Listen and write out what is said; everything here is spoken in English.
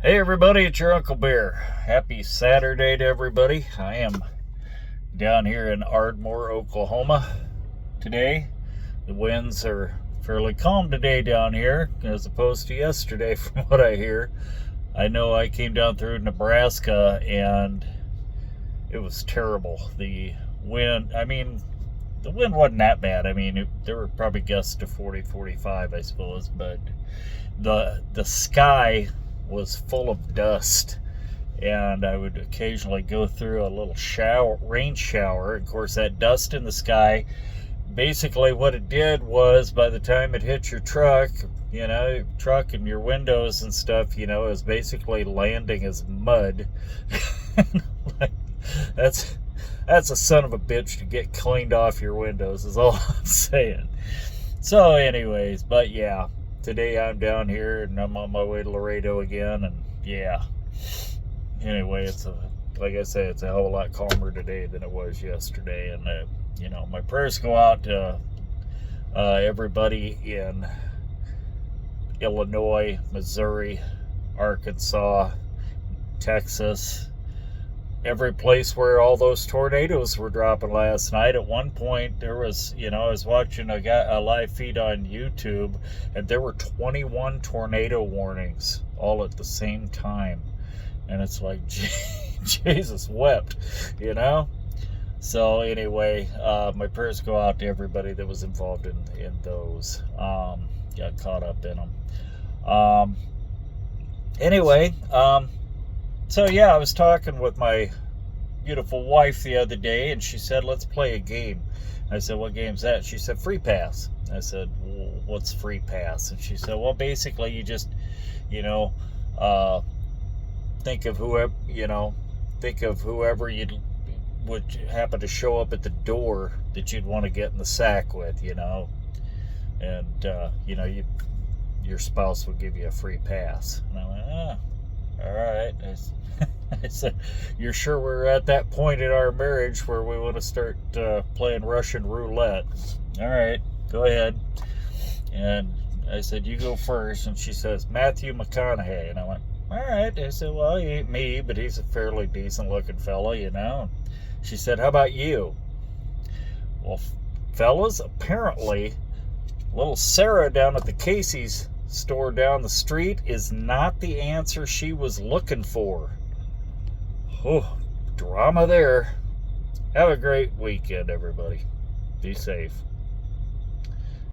Hey everybody, it's your Uncle Bear. Happy Saturday to everybody. I am down here in Ardmore, Oklahoma today. The winds are fairly calm today down here as opposed to yesterday from what I hear. I know I came down through Nebraska and it was terrible. The wind wasn't that bad. There were probably gusts to 40, 45, I suppose, but the sky was full of dust, and I would occasionally go through a little rain shower. Of course, that dust in the sky, basically what it did was by the time it hit your truck, and your windows and stuff, it was basically landing as mud. Like, that's a son of a bitch to get cleaned off your windows is all I'm saying. So anyways, but yeah, today I'm down here and I'm on my way to Laredo again, and yeah. Anyway, like I say, it's a whole lot calmer today than it was yesterday, and my prayers go out to everybody in Illinois, Missouri, Arkansas, Texas, every place where all those tornadoes were dropping last night. At one point, there was, I was watching a live feed on YouTube, and there were 21 tornado warnings all at the same time. And it's like, Jesus wept, So anyway, my prayers go out to everybody that was involved in those. Got caught up in them. Anyway, so yeah, I was talking with my beautiful wife the other day, and she said, let's play a game. I said, what game's that? She said, Free Pass. I said, well, what's Free Pass? And she said, well, basically you just, think of whoever would happen to show up at the door that you'd want to get in the sack with, and, your spouse would give you a free pass. And I went, all right. I said, you're sure we're at that point in our marriage where we want to start playing Russian roulette? All right, go ahead. And I said, you go first. And she says, Matthew McConaughey. And I went, all right. I said, well, he ain't me, but he's a fairly decent looking fella, She said, how about you? Well, fellas, apparently little Sarah down at the Casey's store down the street is not the answer she was looking for. Oh, drama there. Have a great weekend, everybody. Be safe.